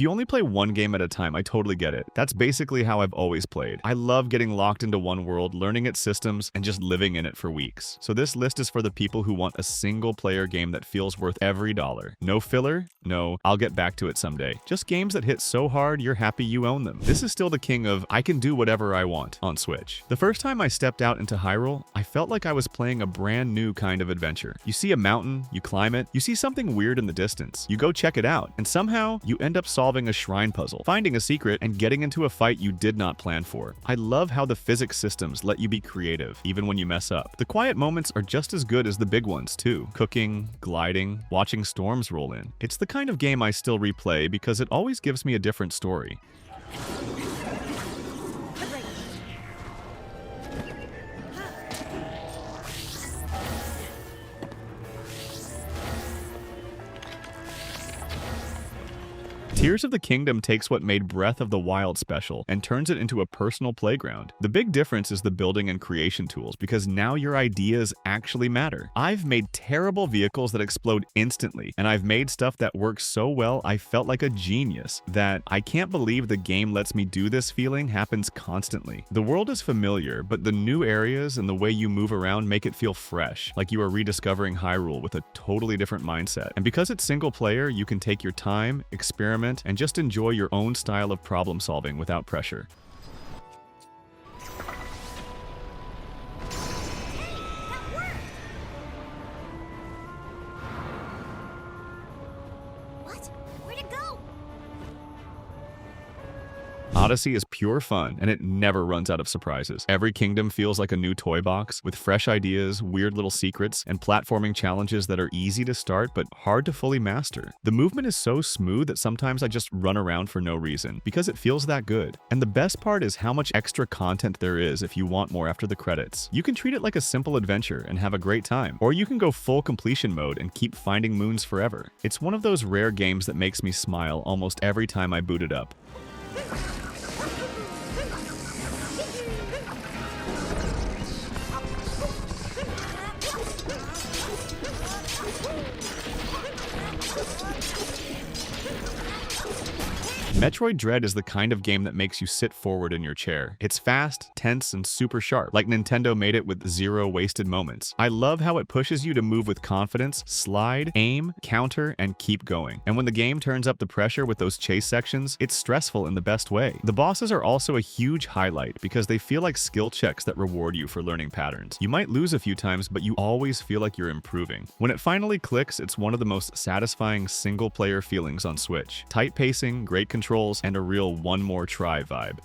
you only play one game at a time, I totally get it. That's basically how I've always played. I love getting locked into one world, learning its systems, and just living in it for weeks. So this list is for the people who want a single-player game that feels worth every dollar. No filler, no, I'll get back to it someday. Just games that hit so hard you're happy you own them. This is still the king of I can do whatever I want on Switch. The first time I stepped out into Hyrule, I felt like I was playing a brand new kind of adventure. You see a mountain, you climb it, you see something weird in the distance, you go check it out, and somehow you end up solving a shrine puzzle, finding a secret, and getting into a fight you did not plan for. I love how the physics systems let you be creative, even when you mess up. The quiet moments are just as good as the big ones, too. Cooking, gliding, watching storms roll in. It's the kind of game I still replay because it always gives me a different story. Tears of the Kingdom takes what made Breath of the Wild special and turns it into a personal playground. The big difference is the building and creation tools, because now your ideas actually matter. I've made terrible vehicles that explode instantly, and I've made stuff that works so well I felt like a genius. That I can't believe the game lets me do this feeling happens constantly. The world is familiar, but the new areas and the way you move around make it feel fresh, like you are rediscovering Hyrule with a totally different mindset. And because it's single player, you can take your time, experiment, and just enjoy your own style of problem solving without pressure. Odyssey is pure fun, and it never runs out of surprises. Every kingdom feels like a new toy box, with fresh ideas, weird little secrets, and platforming challenges that are easy to start but hard to fully master. The movement is so smooth that sometimes I just run around for no reason, because it feels that good. And the best part is how much extra content there is if you want more after the credits. You can treat it like a simple adventure and have a great time, or you can go full completion mode and keep finding moons forever. It's one of those rare games that makes me smile almost every time I boot it up. Metroid Dread is the kind of game that makes you sit forward in your chair. It's fast, tense, and super sharp, like Nintendo made it with zero wasted moments. I love how it pushes you to move with confidence, slide, aim, counter, and keep going. And when the game turns up the pressure with those chase sections, it's stressful in the best way. The bosses are also a huge highlight because they feel like skill checks that reward you for learning patterns. You might lose a few times, but you always feel like you're improving. When it finally clicks, it's one of the most satisfying single-player feelings on Switch. Tight pacing, great controls, and a real one more try vibe.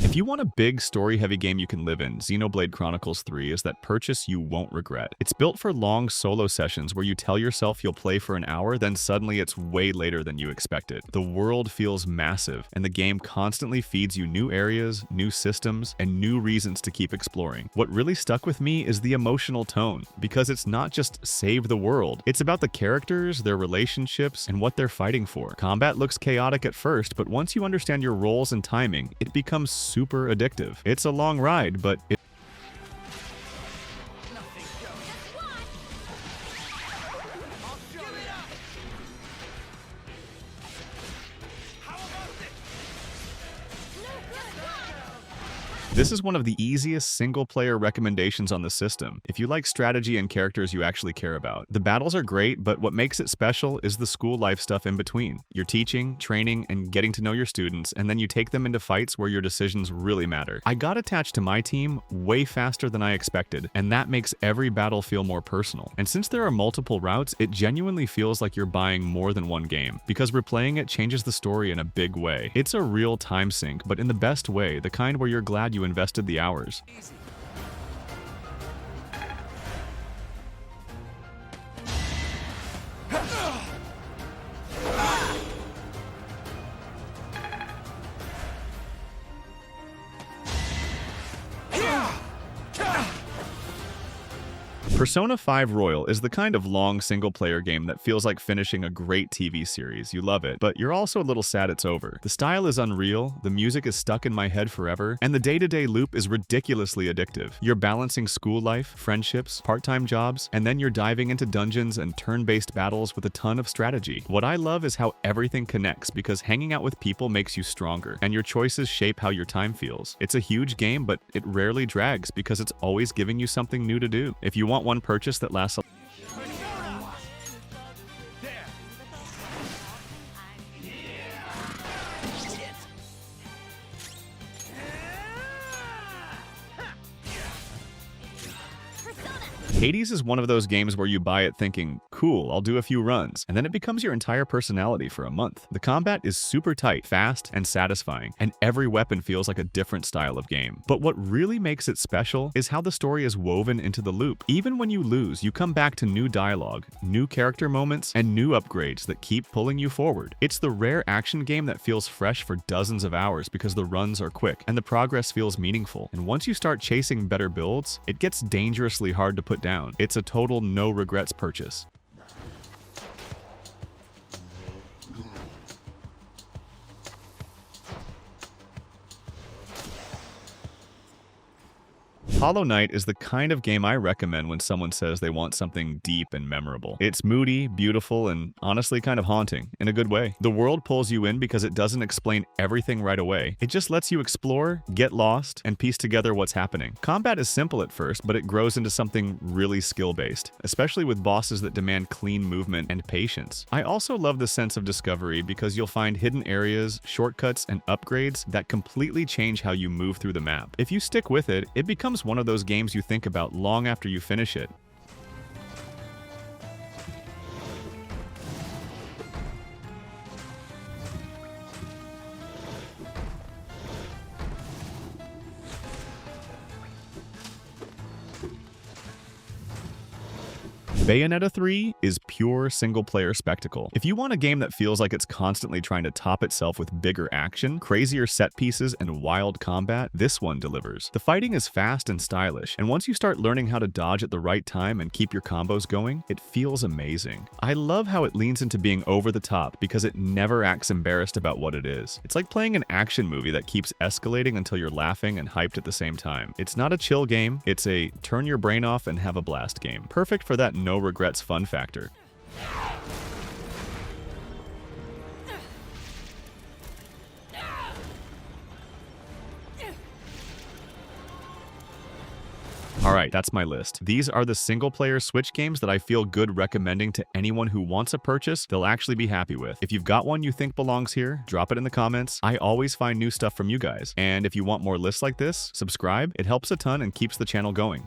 If you want a big, story-heavy game you can live in, Xenoblade Chronicles 3 is that purchase you won't regret. It's built for long solo sessions where you tell yourself you'll play for an hour, then suddenly it's way later than you expected. The world feels massive, and the game constantly feeds you new areas, new systems, and new reasons to keep exploring. What really stuck with me is the emotional tone, because it's not just save the world. It's about the characters, their relationships, and what they're fighting for. Combat looks chaotic at first, but once you understand your roles and timing, it becomes super addictive. It's a long ride, but this is one of the easiest single-player recommendations on the system, if you like strategy and characters you actually care about. The battles are great, but what makes it special is the school life stuff in between. You're teaching, training, and getting to know your students, and then you take them into fights where your decisions really matter. I got attached to my team way faster than I expected, and that makes every battle feel more personal. And since there are multiple routes, it genuinely feels like you're buying more than one game, because replaying it changes the story in a big way. It's a real time sink, but in the best way, the kind where you're glad you invested the hours. Persona 5 Royal is the kind of long single-player game that feels like finishing a great TV series. You love it, but you're also a little sad it's over. The style is unreal, the music is stuck in my head forever, and the day-to-day loop is ridiculously addictive. You're balancing school life, friendships, part-time jobs, and then you're diving into dungeons and turn-based battles with a ton of strategy. What I love is how everything connects because hanging out with people makes you stronger, and your choices shape how your time feels. It's a huge game, but it rarely drags because it's always giving you something new to do. If you want one purchase that lasts a Hades is one of those games where you buy it thinking, cool, I'll do a few runs, and then it becomes your entire personality for a month. The combat is super tight, fast, and satisfying, and every weapon feels like a different style of game. But what really makes it special is how the story is woven into the loop. Even when you lose, you come back to new dialogue, new character moments, and new upgrades that keep pulling you forward. It's the rare action game that feels fresh for dozens of hours because the runs are quick, and the progress feels meaningful. And once you start chasing better builds, it gets dangerously hard to put down. It's a total no regrets purchase. Hollow Knight is the kind of game I recommend when someone says they want something deep and memorable. It's moody, beautiful, and honestly kind of haunting, in a good way. The world pulls you in because it doesn't explain everything right away. It just lets you explore, get lost, and piece together what's happening. Combat is simple at first, but it grows into something really skill-based, especially with bosses that demand clean movement and patience. I also love the sense of discovery because you'll find hidden areas, shortcuts, and upgrades that completely change how you move through the map. If you stick with it, it becomes one of those games you think about long after you finish it. Bayonetta 3 is pure single-player spectacle. If you want a game that feels like it's constantly trying to top itself with bigger action, crazier set pieces, and wild combat, this one delivers. The fighting is fast and stylish, and once you start learning how to dodge at the right time and keep your combos going, it feels amazing. I love how it leans into being over the top because it never acts embarrassed about what it is. It's like playing an action movie that keeps escalating until you're laughing and hyped at the same time. It's not a chill game, it's a turn your brain off and have a blast game. Perfect for that no regrets fun factor. Alright, that's my list. These are the single-player Switch games that I feel good recommending to anyone who wants a purchase they'll actually be happy with. If you've got one you think belongs here, drop it in the comments. I always find new stuff from you guys. And if you want more lists like this, subscribe. It helps a ton and keeps the channel going.